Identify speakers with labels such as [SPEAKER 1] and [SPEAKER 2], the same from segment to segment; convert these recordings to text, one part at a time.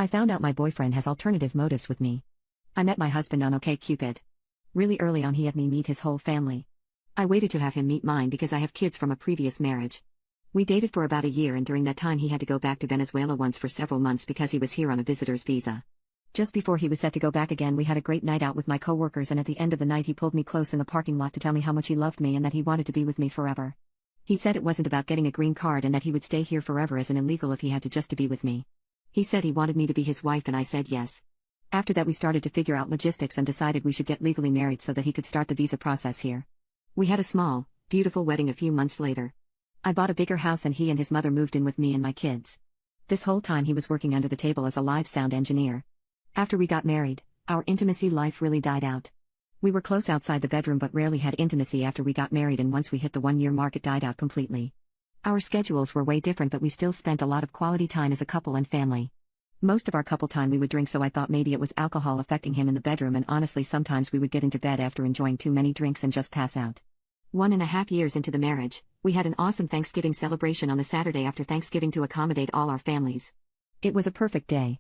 [SPEAKER 1] I found out my boyfriend has alternative motives with me. I met my husband on OkCupid. Really early on he had me meet his whole family. I waited to have him meet mine because I have kids from a previous marriage. We dated for about a year, and during that time he had to go back to Venezuela once for several months because he was here on a visitor's visa. Just before he was set to go back again, we had a great night out with my coworkers, and at the end of the night he pulled me close in the parking lot to tell me how much he loved me and that he wanted to be with me forever. He said it wasn't about getting a green card and that he would stay here forever as an illegal if he had to just to be with me. He said he wanted me to be his wife, and I said yes. After that we started to figure out logistics and decided we should get legally married so that he could start the visa process here. We had a small, beautiful wedding a few months later. I bought a bigger house and he and his mother moved in with me and my kids. This whole time he was working under the table as a live sound engineer. After we got married, our intimacy life really died out. We were close outside the bedroom but rarely had intimacy after we got married, and once we hit the 1-year mark it died out completely. Our schedules were way different, but we still spent a lot of quality time as a couple and family. Most of our couple time we would drink, so I thought maybe it was alcohol affecting him in the bedroom, and honestly sometimes we would get into bed after enjoying too many drinks and just pass out. 1.5 years into the marriage, we had an awesome Thanksgiving celebration on the Saturday after Thanksgiving to accommodate all our families. It was a perfect day.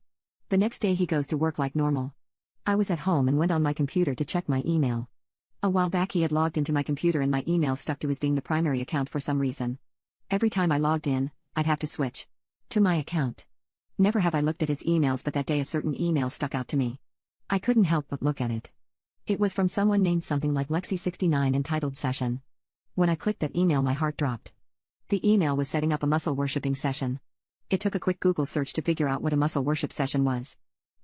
[SPEAKER 1] The next day he goes to work like normal. I was at home and went on my computer to check my email. A while back he had logged into my computer and my email stuck to his being the primary account for some reason. Every time I logged in, I'd have to switch to my account. Never have I looked at his emails, but that day a certain email stuck out to me. I couldn't help but look at it. It was from someone named something like Lexi69 entitled Session. When I clicked that email my heart dropped. The email was setting up a muscle worshipping session. It took a quick Google search to figure out what a muscle worship session was.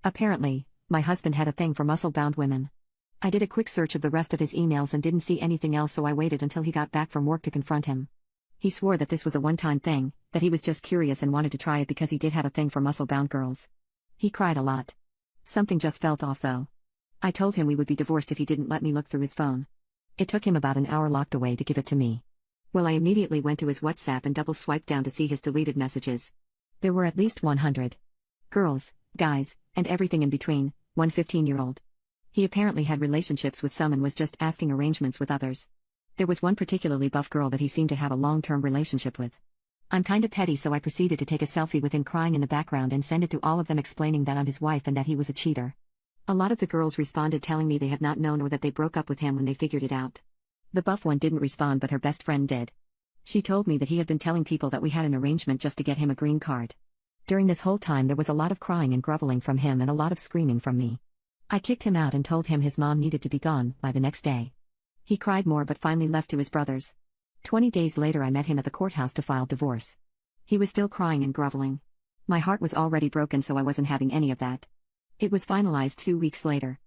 [SPEAKER 1] Apparently, my husband had a thing for muscle-bound women. I did a quick search of the rest of his emails and didn't see anything else, so I waited until he got back from work to confront him. He swore that this was a one-time thing, that he was just curious and wanted to try it because he did have a thing for muscle-bound girls. He cried a lot. Something just felt off though. I told him we would be divorced if he didn't let me look through his phone. It took him about an hour locked away to give it to me. Well, I immediately went to his WhatsApp and double-swiped down to see his deleted messages. There were at least 100. Girls, guys, and everything in between, one 15-year-old. He apparently had relationships with some and was just asking arrangements with others. There was one particularly buff girl that he seemed to have a long-term relationship with. I'm kinda petty, so I proceeded to take a selfie with him crying in the background and send it to all of them explaining that I'm his wife and that he was a cheater. A lot of the girls responded telling me they had not known or that they broke up with him when they figured it out. The buff one didn't respond, but her best friend did. She told me that he had been telling people that we had an arrangement just to get him a green card. During this whole time there was a lot of crying and groveling from him and a lot of screaming from me. I kicked him out and told him his mom needed to be gone by the next day. He cried more but finally left to his brothers. 20 days later I met him at the courthouse to file divorce. He was still crying and groveling. My heart was already broken, so I wasn't having any of that. It was finalized 2 weeks later.